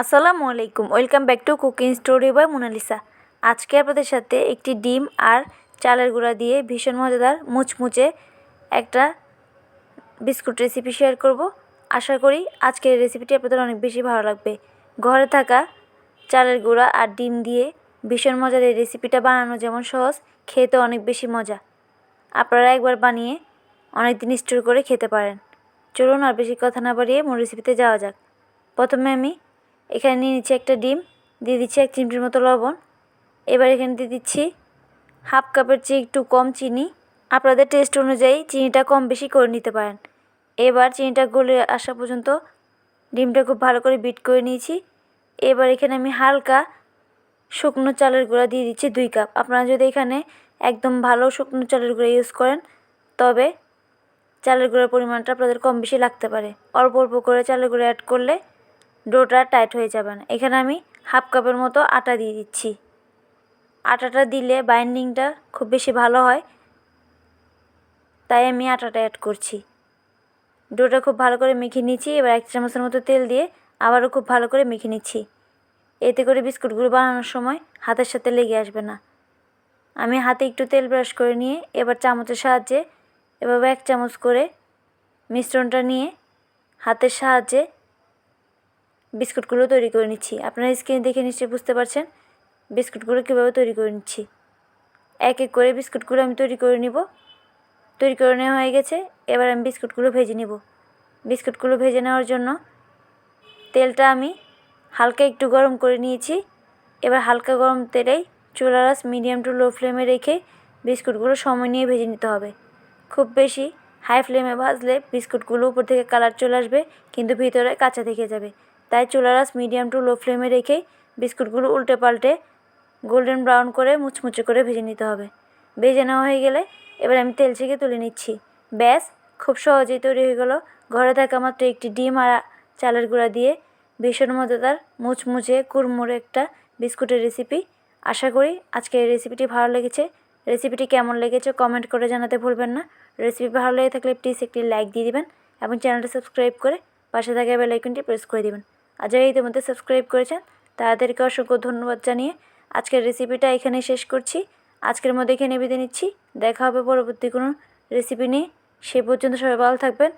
আসসালামু আলাইকুম, welcome back to cooking story by Monalisa. আজকে আপনাদের সাথে একটি ডিম আর চালের গুঁড়া দিয়ে ভীষণ মজাদার মুচমুচে একটা বিস্কুট রেসিপি শেয়ার করব। আশা করি আজকের রেসিপিটি আপনাদের অনেক বেশি ভালো লাগবে। ঘরে থাকা চালের গুঁড়া আর ডিম দিয়ে ভীষণ মজার এই রেসিপিটা বানানো যেমন সহজ, খেতে অনেক বেশি মজা। আপনারা একবার বানিয়ে অনেক দিন স্টোর করে খেতে পারেন। চলুন আর বেশি কথা না বাড়িয়ে মূল রেসিপিতে যাওয়া যাক। প্রথমে আমি এখানে নিয়ে নিচ্ছি একটা ডিম, দিয়ে দিচ্ছি 1 চিমটির মতো লবণ। এবার এখানে দিয়ে দিচ্ছি হাফ কাপের চেয়ে একটু কম চিনি। আপনাদের টেস্ট অনুযায়ী চিনিটা কম বেশি করে নিতে পারেন। এবার চিনিটা গলে আসা পর্যন্ত ডিমটা খুব ভালো করে বিট করে নিয়েছি। এবার এখানে আমি হালকা শুকনো চালের গুঁড়া দিয়ে দিচ্ছি 2 কাপ। আপনারা যদি এখানে একদম ভালো শুকনো চালের গুঁড়া ইউজ করেন তবে চালের গুঁড়ার পরিমাণটা আপনাদের কম বেশি লাগতে পারে। অল্প অল্প করে চালের গুঁড়া অ্যাড করলে ডোটা টাইট হয়ে যাবে না। এখানে আমি হাফ কাপের মতো আটা দিয়ে দিচ্ছি। আটাটা দিলে বাইন্ডিংটা খুব বেশি ভালো হয়, তাই আমি আটাটা অ্যাড করছি। ডোটা খুব ভালো করে মেখে নিচ্ছি। এবার 1 চামচের মতো তেল দিয়ে আবারও খুব ভালো করে মেখে নিচ্ছি। এতে করে বিস্কুটগুলো বানানোর সময় হাতের সাথে লেগে আসবে না। আমি হাতে একটু তেল ব্রাশ করে নিয়ে এবার চামচের সাহায্যে এভাবে 1 চামচ করে মিশ্রণটা নিয়ে হাতের সাহায্যে বিস্কুটগুলো তৈরি করে নিচ্ছি। আপনারা স্ক্রিনে দেখে নিশ্চয়ই বুঝতে পারছেন বিস্কুটগুলো কীভাবে তৈরি করে নিচ্ছি। এক এক করে বিস্কুটগুলো আমি তৈরি করে নিব। তৈরি করে নেওয়া হয়ে গেছে। এবার আমি বিস্কুটগুলো ভেজে নিব। বিস্কুটগুলো ভেজে নেওয়ার জন্য তেলটা আমি হালকা একটু গরম করে নিয়েছি। এবার হালকা গরম তেলেই চুলার আঁচ মিডিয়াম টু লো ফ্লেমে রেখে বিস্কুটগুলো সময় নিয়ে ভেজে নিতে হবে। খুব বেশি হাই ফ্লেমে ভাজলে বিস্কুটগুলো উপর থেকে কালার চলে আসবে, কিন্তু ভিতরে কাঁচা থেকে যাবে। তাই চুলার আঁচ মিডিয়াম টু লো ফ্লেমে রেখেই বিস্কুটগুলো উল্টে পাল্টে গোল্ডেন ব্রাউন করে মুচমুচে করে ভেজে নিতে হবে। ভেজে নেওয়া হয়ে গেলে এবার আমি তেল থেকে তুলে নিচ্ছি। ব্যাস, খুব সহজেই তৈরি হয়ে গেল ঘরে থাকা মাত্র একটি ডিম আর চালের গুঁড়া দিয়ে ভীষণ মজাদার মুচমুচে কুড়মুড়ে একটা বিস্কুটের রেসিপি। আশা করি আজকের এই রেসিপিটি ভালো লেগেছে। রেসিপিটি কেমন লেগেছে কমেন্ট করে জানাতে ভুলবেন না। রেসিপি ভালো লেগে থাকলে প্লিজ একটি লাইক দিয়ে দিবেন এবং চ্যানেলটা সাবস্ক্রাইব করে পাশে থাকা বেল আইকনটি প্রেস করে দিবেন। আর যারা ইতিমধ্যে সাবস্ক্রাইব করেছেন তাদেরকে অসংখ্য ধন্যবাদ জানিয়ে আজকের রেসিপিটা এখানেই শেষ করছি। আজকের মধ্যে এখানে বিদায় নিচ্ছি। দেখা হবে পরবর্তী কোনো রেসিপি নিয়ে। সে পর্যন্ত সবাই ভালো থাকবেন।